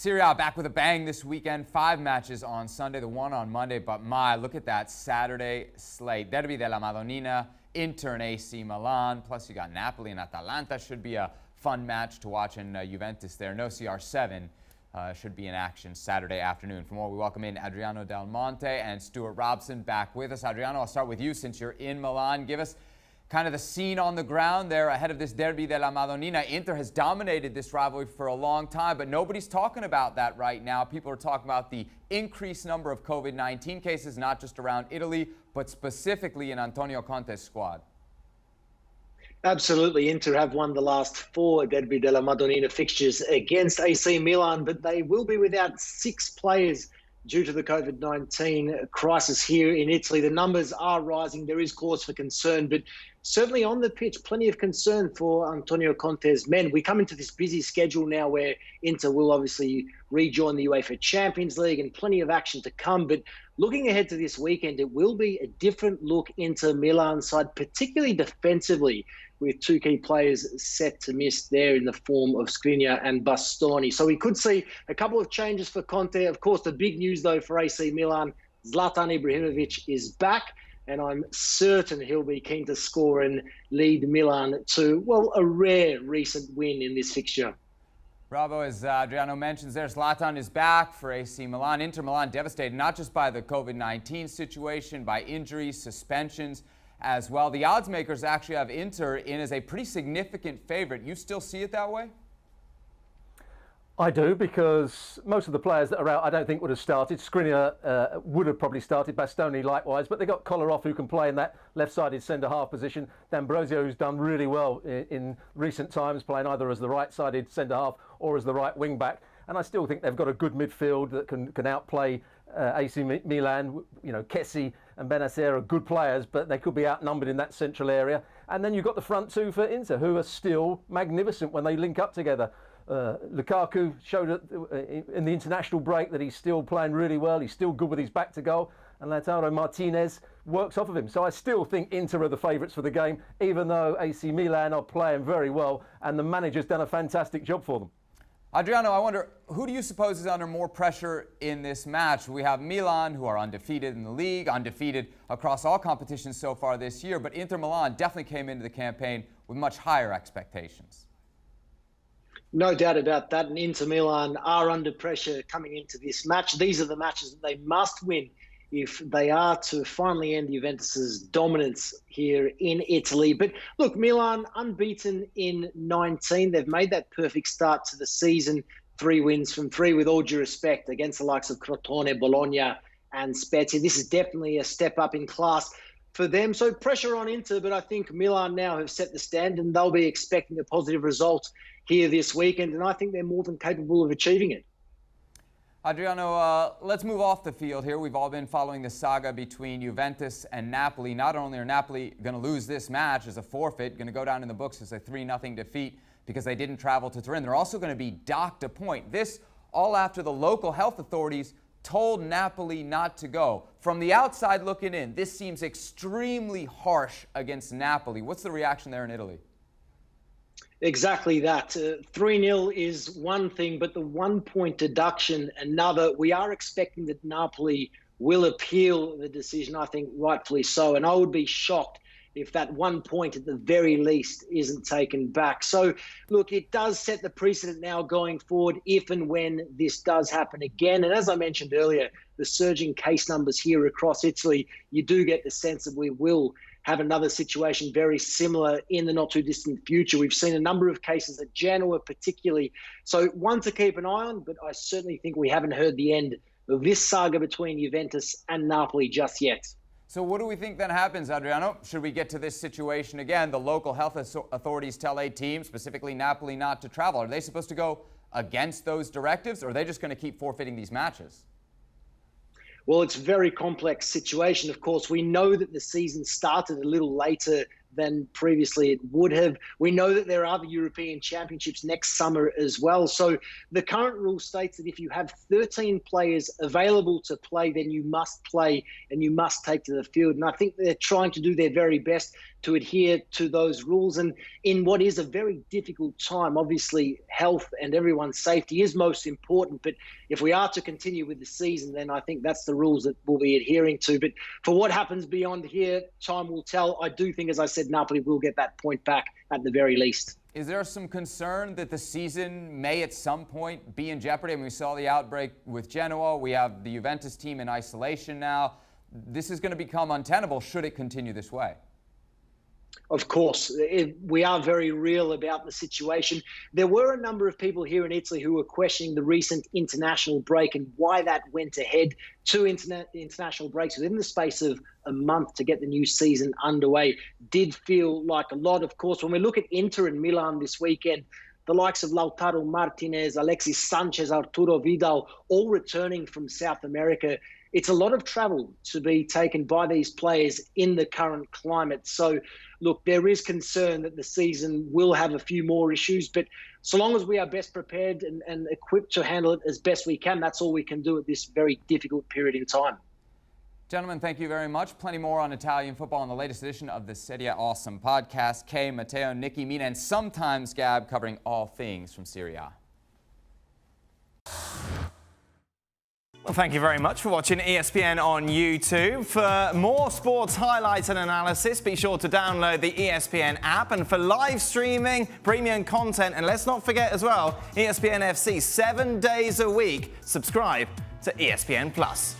Serie A back with a bang this weekend. 5 matches on Sunday, the one on Monday. But look at that Saturday slate. Derby della Madonnina, Inter and AC Milan. Plus you got Napoli and Atalanta. Should be a fun match to watch in Juventus there. No CR7 should be in action Saturday afternoon. For more, we welcome in Adriano Del Monte and Stuart Robson back with us. Adriano, I'll start with you since you're in Milan. Give us kind of the scene on the ground there ahead of this Derby della Madonnina. Inter has dominated this rivalry for a long time, but nobody's talking about that right now. People are talking about the increased number of COVID-19 cases, not just around Italy, but specifically in Antonio Conte's squad. Absolutely. Inter have won the last 4 Derby della Madonnina fixtures against AC Milan, but they will be without 6 players due to the COVID-19 crisis here in Italy. The numbers are rising. There is cause for concern, but certainly on the pitch, plenty of concern for Antonio Conte's men. We come into this busy schedule now where Inter will obviously rejoin the UEFA Champions League and plenty of action to come. But looking ahead to this weekend, it will be a different look into Milan's side, particularly defensively, with 2 key players set to miss there in the form of Skriniar and Bastoni. So we could see a couple of changes for Conte. Of course, the big news, though, for AC Milan, Zlatan Ibrahimovic is back, and I'm certain he'll be keen to score and lead Milan to, well, a rare recent win in this fixture. Bravo, as Adriano mentions there, Zlatan is back for AC Milan. Inter Milan devastated not just by the COVID-19 situation, by injuries, suspensions as well. The odds makers actually have Inter in as a pretty significant favorite. You still see it that way? I do, because most of the players that are out I don't think would have started. Skriniar would have probably started, Bastoni likewise, but they got Kolarov, who can play in that left-sided centre-half position. D'Ambrosio, who's done really well in recent times, playing either as the right-sided centre-half or as the right wing-back. And I still think they've got a good midfield that can outplay AC Milan. You know, Kessie and Benacer are good players, but they could be outnumbered in that central area. And then you've got the front 2 for Inter, who are still magnificent when they link up together. Lukaku showed in the international break that he's still playing really well. He's still good with his back to goal. And Lautaro Martinez works off of him. So I still think Inter are the favourites for the game, even though AC Milan are playing very well and the manager's done a fantastic job for them. Adriano, I wonder, who do you suppose is under more pressure in this match? We have Milan, who are undefeated in the league, undefeated across all competitions so far this year, but Inter Milan definitely came into the campaign with much higher expectations. No doubt about that, and Inter Milan are under pressure coming into this match. These are the matches that they must win if they are to finally end Juventus's dominance here in Italy. But look, Milan unbeaten in 19. They've made that perfect start to the season. 3 wins from 3, with all due respect, against the likes of Crotone, Bologna and Spezia. This is definitely a step up in class for them. So pressure on Inter, but I think Milan now have set the standard and they'll be expecting a positive result here this weekend. And I think they're more than capable of achieving it. Adriano, let's move off the field here. We've all been following the saga between Juventus and Napoli. Not only are Napoli going to lose this match as a forfeit, going to go down in the books as a 3-0 defeat because they didn't travel to Turin, they're also going to be docked a point. This all after the local health authorities told Napoli not to go. From the outside looking in, this seems extremely harsh against Napoli. What's the reaction there in Italy? Exactly that. 3-0 is one thing, but the 1-point deduction another. We are expecting that Napoli will appeal the decision, I think rightfully so. And I would be shocked if that 1 point at the very least isn't taken back. So, look, it does set the precedent now going forward if and when this does happen again. And as I mentioned earlier, the surging case numbers here across Italy, you do get the sense that we will have another situation very similar in the not too distant future. We've seen a number of cases at Genoa particularly. So one to keep an eye on, but I certainly think we haven't heard the end of this saga between Juventus and Napoli just yet. So what do we think then happens, Adriano? Should we get to this situation again? The local health authorities tell a team, specifically Napoli, not to travel. Are they supposed to go against those directives, or are they just going to keep forfeiting these matches? Well, it's a very complex situation. Of course, we know that the season started a little later than previously it would have. We know that there are the European Championships next summer as well. So the current rule states that if you have 13 players available to play, then you must play and you must take to the field. And I think they're trying to do their very best to adhere to those rules. And in what is a very difficult time, obviously health and everyone's safety is most important. But if we are to continue with the season, then I think that's the rules that we'll be adhering to. But for what happens beyond here, time will tell. I do think, as I said, Napoli will get that point back at the very least. Is there some concern that the season may at some point be in jeopardy? I mean, we saw the outbreak with Genoa. We have the Juventus team in isolation now. This is going to become untenable should it continue this way. Of course, we are very real about the situation. There were a number of people here in Italy who were questioning the recent international break and why that went ahead. Two international breaks within the space of a month to get the new season underway did feel like a lot. Of course, when we look at Inter and Milan this weekend, the likes of Lautaro Martinez, Alexis Sanchez, Arturo Vidal, all returning from South America. It's a lot of travel to be taken by these players in the current climate. So, look, there is concern that the season will have a few more issues, but so long as we are best prepared and equipped to handle it as best we can, that's all we can do at this very difficult period in time. Gentlemen, thank you very much. Plenty more on Italian football in the latest edition of the Serie A Awesome podcast. Kay, Matteo, Nikki, Mina, and sometimes Gab covering all things from Serie A. Well, thank you very much for watching ESPN on YouTube. For more sports highlights and analysis, be sure to download the ESPN app. And for live streaming, premium content, and let's not forget as well, ESPN FC 7 days a week. Subscribe to ESPN Plus.